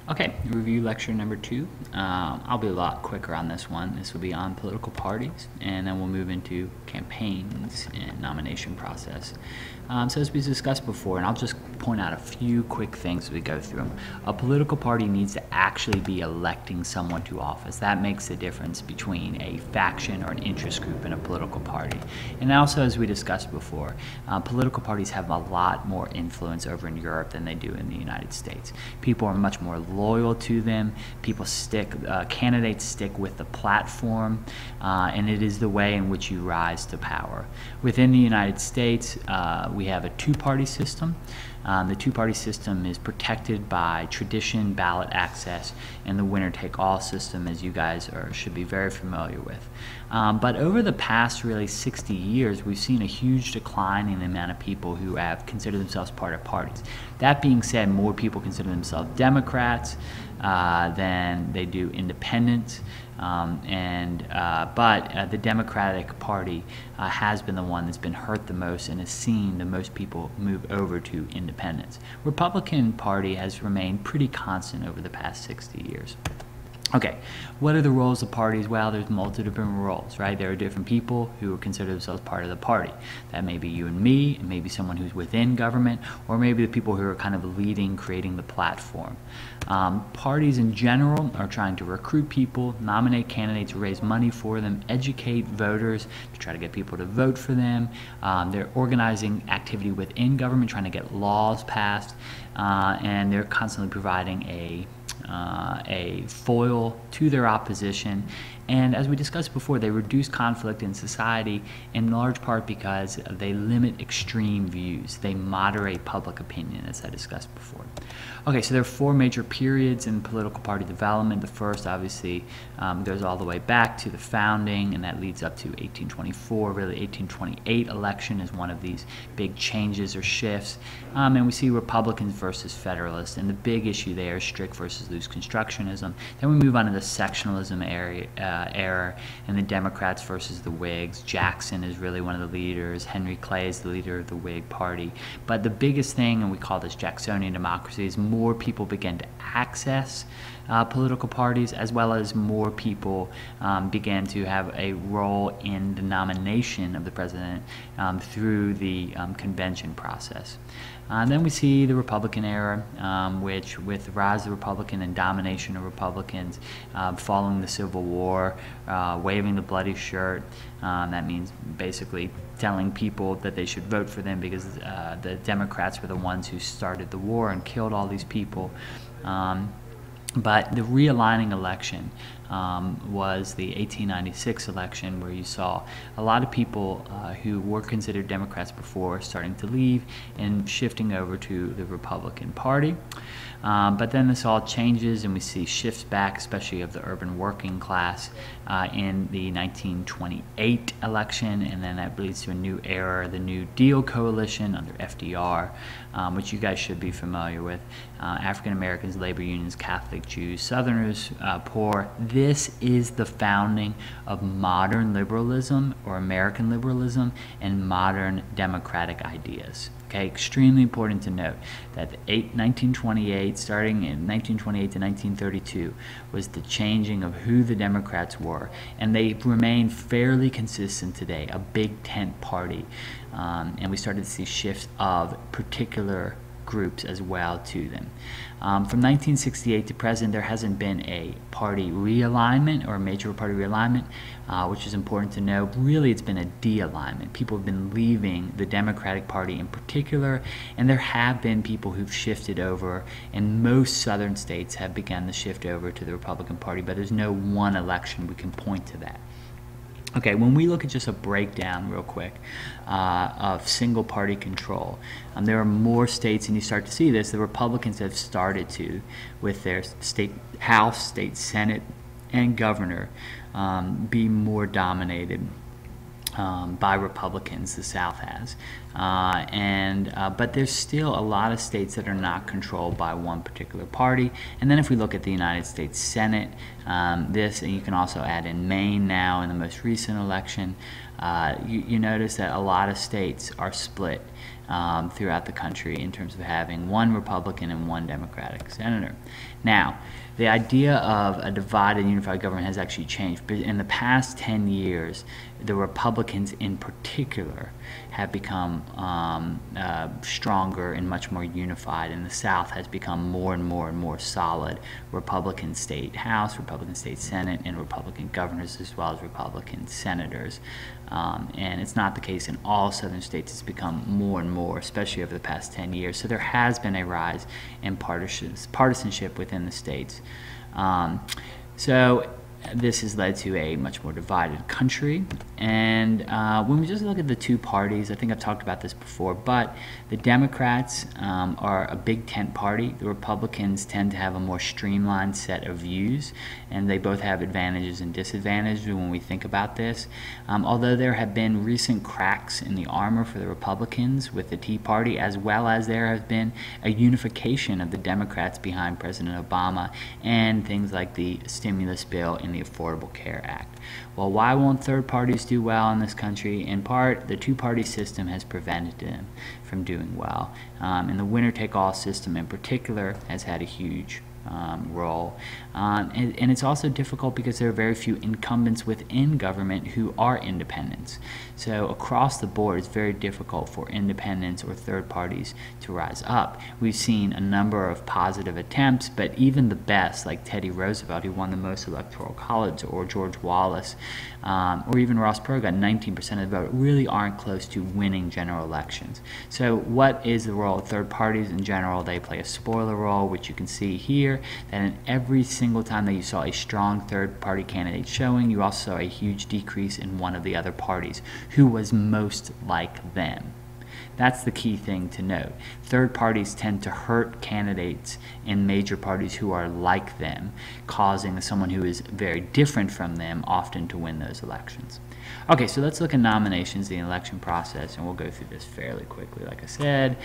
Okay, review lecture number 2. I'll be a lot quicker on this one. This will be on political parties, and then we'll move into campaigns and nomination process. So as we discussed before, and I'll just point out a few quick things as we go through them. A political party needs to actually be electing someone to office. That makes the difference between a faction or an interest group and a political party. And also, as we discussed before, political parties have a lot more influence over in Europe than they do in the United States. People are much more loyal to them. Candidates stick with the platform, and it is the way in which you rise to power. Within the United States, we have a two-party system. The two-party system is protected by tradition, ballot access, and the winner-take-all system, as you guys should be very familiar with. But over the past really 60 years, we've seen a huge decline in the amount of people who have considered themselves part of parties. That being said, more people consider themselves Democrats than they do independents. But the Democratic Party has been the one that's been hurt the most and has seen the most people move over to independence. Republican Party has remained pretty constant over the past 60 years. Okay, what are the roles of parties? Well, there's multiple different roles, right? There are different people who consider themselves part of the party. That may be you and me, and maybe someone who's within government, or maybe the people who are kind of leading, creating the platform. Parties in general are trying to recruit people, nominate candidates, raise money for them, educate voters to try to get people to vote for them. They're organizing activity within government, trying to get laws passed, and they're constantly providing a foil to their opposition. And as we discussed before, they reduce conflict in society in large part because they limit extreme views. They moderate public opinion, as I discussed before. Okay, so there are 4 major periods in political party development. The first, obviously, goes all the way back to the founding, and that leads up to 1824. Really, 1828 election is one of these big changes or shifts. And we see Republicans versus Federalists, and the big issue there is strict versus loose constructionism. Then we move on to the sectionalism era, and the Democrats versus the Whigs. Jackson is really one of the leaders. Henry Clay is the leader of the Whig Party. But the biggest thing, and we call this Jacksonian democracy, is more people begin to access political parties, as well as more people began to have a role in the nomination of the president through the convention process. Then we see the Republican era, which with the rise of the Republican and domination of Republicans following the Civil War, waving the bloody shirt. That means basically telling people that they should vote for them because the Democrats were the ones who started the war and killed all these people. But the realigning election was the 1896 election, where you saw a lot of people who were considered Democrats before starting to leave and shifting over to the Republican Party. But then this all changes, and we see shifts back, especially of the urban working class, in the 1928 election, and then that leads to a new era, the New Deal coalition under FDR, which you guys should be familiar with. African Americans, labor unions, Catholic Jews, Southerners, poor. This is the founding of modern liberalism, or American liberalism, and modern democratic ideas. Okay, extremely important to note that 1928, starting in 1928 to 1932, was the changing of who the Democrats were, and they remain fairly consistent today, a big tent party, and we started to see shifts of particular groups as well to them. From 1968 to present, there hasn't been a party realignment or a major party realignment, which is important to know. Really, it's been a de-alignment. People have been leaving the Democratic Party in particular, and there have been people who've shifted over, and most southern states have begun to shift over to the Republican Party, but there's no one election we can point to that. Okay, when we look at just a breakdown real quick of single party control, there are more states, and you start to see this, the Republicans have started to, with their state House, state Senate, and governor, be more dominated by Republicans, the South has. But there's still a lot of states that are not controlled by one particular party. And then if we look at the United States Senate, and you can also add in Maine now in the most recent election, you notice that a lot of states are split throughout the country in terms of having one Republican and one Democratic senator. Now, the idea of a divided unified government has actually changed. But in the past 10 years, the Republicans in particular have become stronger and much more unified, and the South has become more and more solid Republican state House, Republican state Senate, and Republican governors, as well as Republican senators. And it's not the case in all southern states. It's become more and more, especially over the past 10 years. So there has been a rise in partisanship within the states. So this has led to a much more divided country. And when we just look at the two parties, I think I've talked about this before, but the Democrats are a big tent party. The Republicans tend to have a more streamlined set of views, and they both have advantages and disadvantages when we think about this. Although there have been recent cracks in the armor for the Republicans with the Tea Party, as well as there has been a unification of the Democrats behind President Obama and things like the stimulus bill and the Affordable Care Act. Well, why won't third parties do well in this country? In part, the two-party system has prevented them from doing well. And the winner-take-all system in particular has had a huge role. And it's also difficult because there are very few incumbents within government who are independents. So across the board, it's very difficult for independents or third parties to rise up. We've seen a number of positive attempts, but even the best, like Teddy Roosevelt, who won the most electoral college, or George Wallace, or even Ross Perot got 19% of the vote, really aren't close to winning general elections. So what is the role of third parties in general? They play a spoiler role, which you can see here, that in every single time that you saw a strong third-party candidate showing, you also saw a huge decrease in one of the other parties who was most like them. That's the key thing to note. Third parties tend to hurt candidates in major parties who are like them, causing someone who is very different from them often to win those elections. Okay, so let's look at nominations, the election process, and we'll go through this fairly quickly, like I said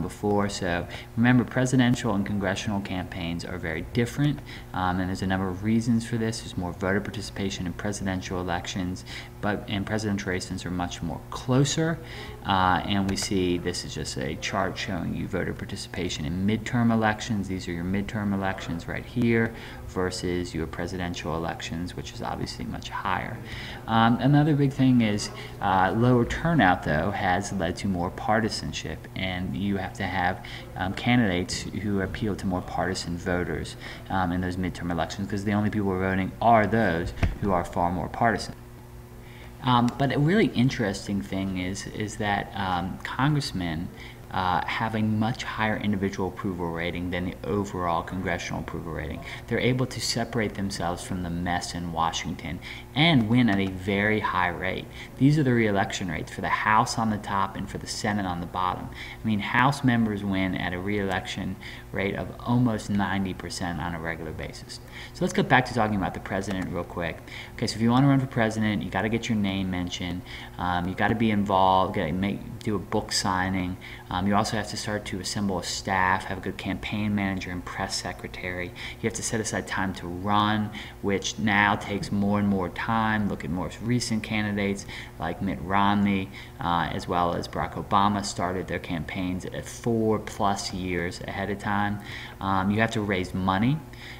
before. So remember, presidential and congressional campaigns are very different, and there's a number of reasons for this. There's more voter participation in presidential elections, and presidential races are much more closer, and we see this is just a chart showing you voter participation in midterm elections. These are your midterm elections right here versus your presidential elections, which is obviously much higher. Another big thing is lower turnout, though, has led to more partisanship, and you have to have candidates who appeal to more partisan voters in those midterm elections, because the only people who are voting are those who are far more partisan. But a really interesting thing is that congressmen have a much higher individual approval rating than the overall congressional approval rating. They're able to separate themselves from the mess in Washington and win at a very high rate. These are the re-election rates for the House on the top and for the Senate on the bottom. I mean, House members win at a re-election rate of almost 90% on a regular basis. So let's get back to talking about the president real quick. Okay, so if you want to run for president, you got to get your name mentioned. You got to be involved, do a book signing. You also have to start to assemble a staff, have a good campaign manager and press secretary. You have to set aside time to run, which now takes more and more time. Look at more recent candidates like Mitt Romney, as well as Barack Obama started their campaigns at 4+ years ahead of time. You have to raise money.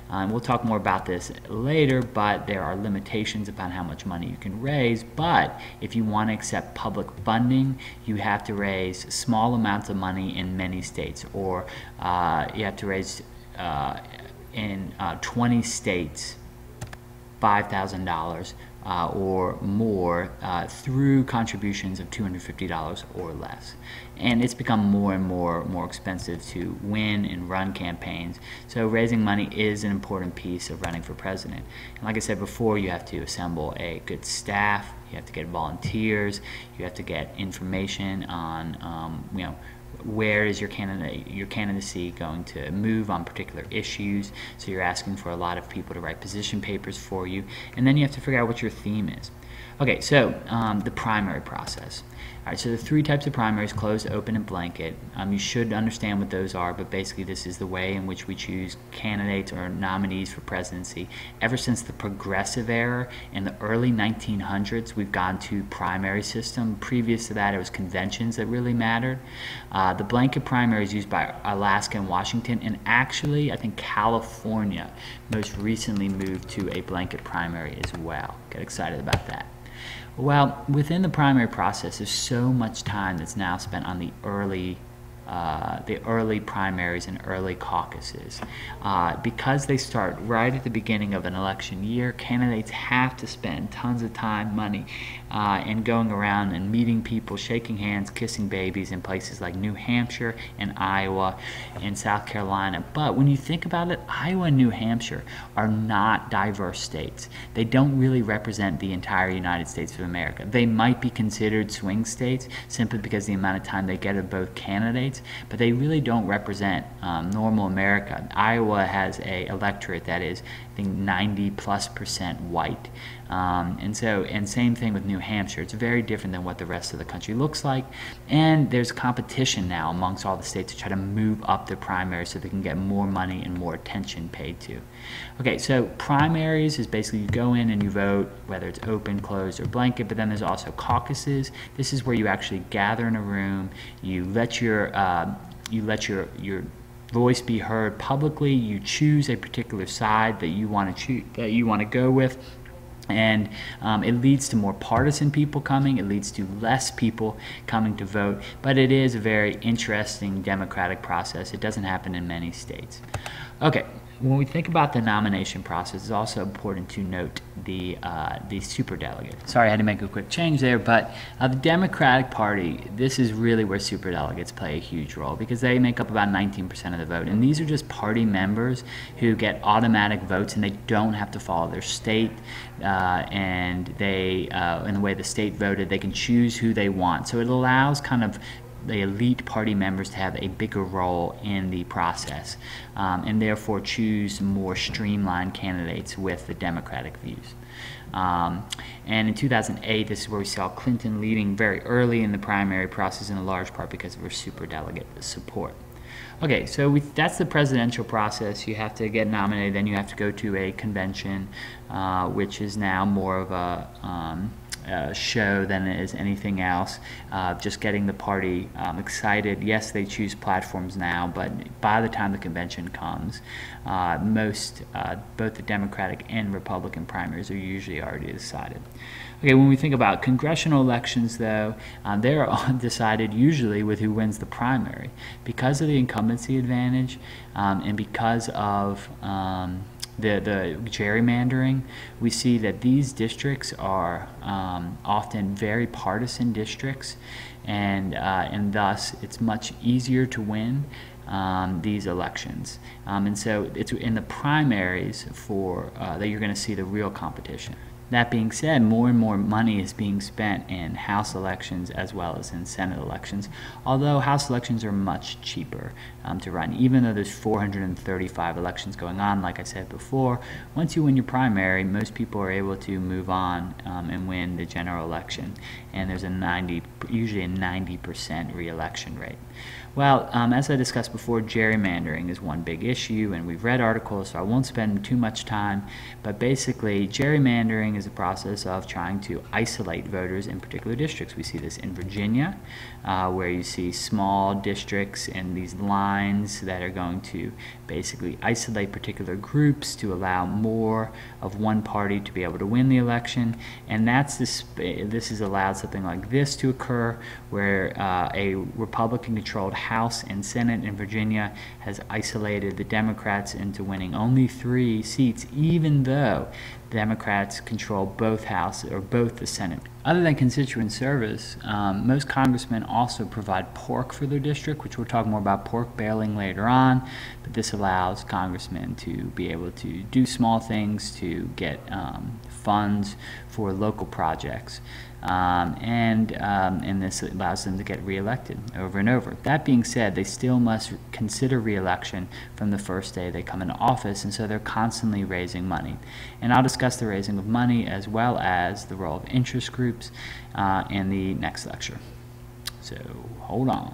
We'll talk more about this later, but there are limitations upon how much money you can raise. But if you want to accept public funding, you have to raise small amounts of money in many states, or you have to raise in 20 states $5,000 or more through contributions of $250 or less. And it's become more and more expensive to win and run campaigns. So raising money is an important piece of running for president. And like I said before, you have to assemble a good staff. You have to get volunteers. You have to get information on, where is your candidacy going to move on particular issues. So you're asking for a lot of people to write position papers for you, and then you have to figure out what your theme is. Okay, so the primary process. All right, so the three types of primaries: closed, open, and blanket. You should understand what those are, but basically this is the way in which we choose candidates or nominees for presidency. Ever since the Progressive era in the early 1900s, we've gone to primary system. Previous to that, it was conventions that really mattered. The blanket primary is used by Alaska and Washington, and actually, I think California most recently moved to a blanket primary as well. Get excited about that. Well, within the primary process, there's so much time that's now spent on the early primaries and early caucuses. Because they start right at the beginning of an election year, candidates have to spend tons of time, money, and going around and meeting people, shaking hands, kissing babies in places like New Hampshire and Iowa and South Carolina. But when you think about it, Iowa and New Hampshire are not diverse states. They don't really represent the entire United States of America. They might be considered swing states simply because of the amount of time they get of both candidates, but they really don't represent normal America. Iowa has a electorate that is, I think, 90+% white, and same thing with New Hampshire. It's very different than what the rest of the country looks like, and there's competition now amongst all the states to try to move up the primaries so they can get more money and more attention paid to. Okay, so primaries is basically you go in and you vote, whether it's open, closed, or blanket, but then there's also caucuses. This is where you actually gather in a room, you let your voice be heard publicly, you choose a particular side that you want to go with, and it leads to more partisan people coming, it leads to less people coming to vote, but it is a very interesting democratic process. It doesn't happen in many states. Okay, when we think about the nomination process, it's also important to note the superdelegate. Sorry, I had to make a quick change there, but the Democratic Party, this is really where superdelegates play a huge role because they make up about 19% of the vote, and these are just party members who get automatic votes and they don't have to follow their state, and they, in the way the state voted, they can choose who they want. So it allows kind of the elite party members to have a bigger role in the process, and therefore choose more streamlined candidates with the Democratic views. And in 2008, this is where we saw Clinton leading very early in the primary process, in a large part because of her superdelegate support. Okay, so that's the presidential process. You have to get nominated, then you have to go to a convention, which is now more of a show than it is anything else, just getting the party excited. Yes, they choose platforms now, but by the time the convention comes, both the Democratic and Republican primaries are usually already decided. Okay, when we think about congressional elections, though, they're decided usually with who wins the primary. Because of the incumbency advantage, and because of the gerrymandering, we see that these districts are often very partisan districts, and thus it's much easier to win these elections. And so it's in the primaries that you're going to see the real competition. That being said, more and more money is being spent in House elections as well as in Senate elections, although House elections are much cheaper to run. Even though there's 435 elections going on, like I said before, once you win your primary, most people are able to move on and win the general election, and there's usually a 90% re-election rate. Well, as I discussed before, gerrymandering is one big issue, and we've read articles, so I won't spend too much time, but basically gerrymandering is a process of trying to isolate voters in particular districts. We see this in Virginia, where you see small districts and these lines that are going to basically isolate particular groups to allow more of one party to be able to win the election, and this has allowed something like this to occur, where a Republican-controlled House and Senate in Virginia has isolated the Democrats into winning only 3 seats, even though Democrats control both House or both the Senate. Other than constituent service, most congressmen also provide pork for their district, which we'll talk more about pork bailing later on, but this allows congressmen to be able to do small things to get funds for local projects. And this allows them to get reelected over and over. That being said, they still must consider reelection from the first day they come into office, and so they're constantly raising money. And I'll discuss the raising of money as well as the role of interest groups in the next lecture. So hold on.